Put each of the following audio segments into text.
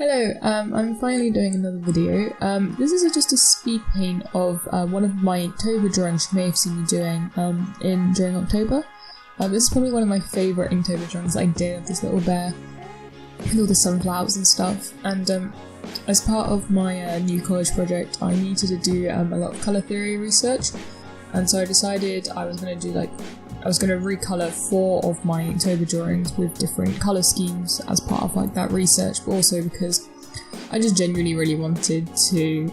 Hello, I'm finally doing another video. This is just a speed paint of one of my Inktober drawings you may have seen me doing during October. This is probably one of my favourite Inktober drawings I did of this little bear with all the sunflowers and stuff. And as part of my new college project, I needed to do a lot of colour theory research, and so I decided I was going to recolour 4 of my Inktober drawings with different colour schemes as part of that research, but also because I just genuinely really wanted to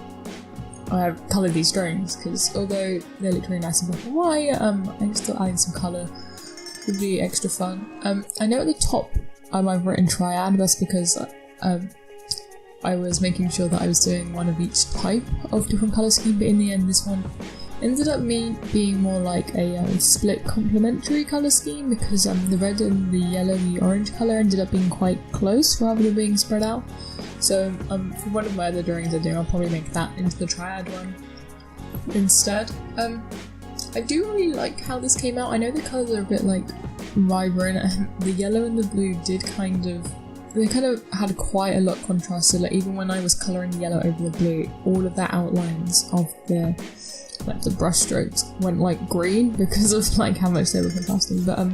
colour these drawings, because although they look really nice in black and white, I just thought adding some colour would be extra fun. I know at the top I've written triad, that's because I was making sure that I was doing one of each type of different colour scheme, but in the end this one ended up being more like a split complementary colour scheme, because the red and the yellow and the orange colour ended up being quite close rather than being spread out. So for one of my other drawings I do, I'll probably make that into the triad one instead. I do really like how this came out. I know the colours are a bit vibrant, and the yellow and the blue they kind of had quite a lot of contrast, so even when I was colouring the yellow over the blue, all of the outlines of the brush strokes went green because of how much they were contrasting. But at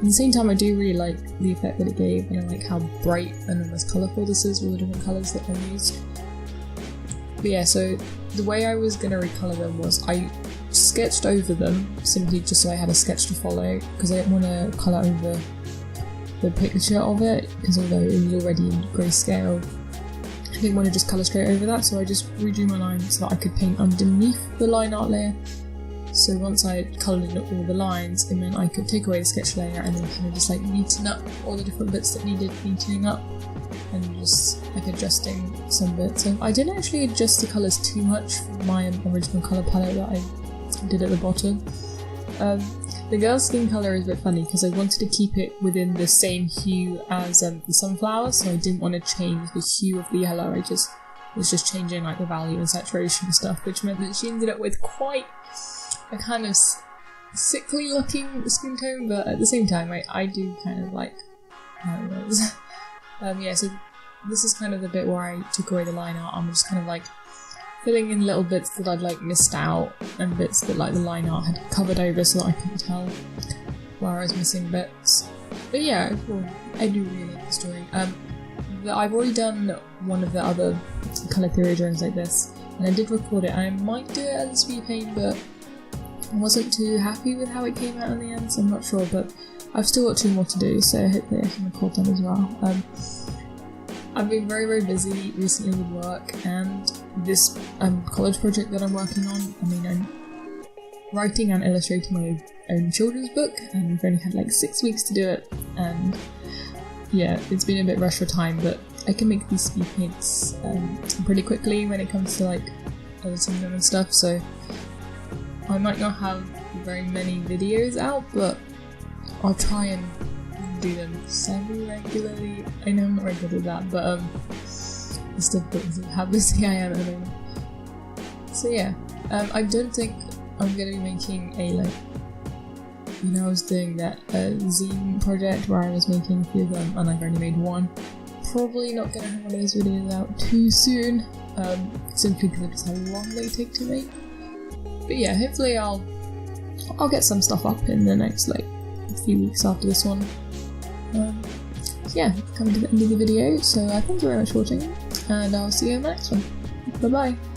the same time I do really like the effect that it gave, and I like how bright and almost colourful this is with the different colours that I used. But yeah, so the way I was going to recolour them was I sketched over them simply just so I had a sketch to follow, because I didn't want to colour over the picture of it, because although it was already in grayscale, I didn't want to just colour straight over that, so I just redrew my lines so that I could paint underneath the line art layer. So once I had coloured in all the lines, it meant I could take away the sketch layer and then kind of just neaten up all the different bits that needed neatening up, and just adjusting some bits. So I didn't actually adjust the colours too much from my original colour palette that I did at the bottom. The girl's skin colour is a bit funny because I wanted to keep it within the same hue as the sunflower, so I didn't want to change the hue of the yellow. I was just changing the value and saturation and stuff, which meant that she ended up with quite a kind of sickly looking skin tone, but at the same time I do kind of like how it was. Yeah, so this is kind of the bit where I took away the line art. I'm just kind of filling in little bits that I'd missed out, and bits that the line art had covered over so that I couldn't tell where I was missing bits. But yeah, I do really like the story. I've already done one of the other colour theory drawings like this, and I did record it. I might do it as a speed paint, but I wasn't too happy with how it came out in the end, so I'm not sure, but I've still got 2 more to do, so hopefully I can record them as well. I've been very, very busy recently with work, and this college project that I'm working on, I'm writing and illustrating my own children's book, and we've only had 6 weeks to do it, and yeah, it's been a bit rushed for time, but I can make these speed paints pretty quickly when it comes to editing them and stuff, so I might not have very many videos out, but I'll try and do them semi-regularly. I know I'm not very good at that, but it's difficult because of how busy I am at the moment. So yeah, I don't think I'm going to be making I was doing that zine project where I was making a few of them and I've only made one. Probably not going to have one of those videos out too soon, simply because of just how long they take to make. But yeah, hopefully I'll get some stuff up in the next a few weeks after this one. Yeah, coming to the end of the video, so thank you very much for watching, and I'll see you in the next one. Bye bye!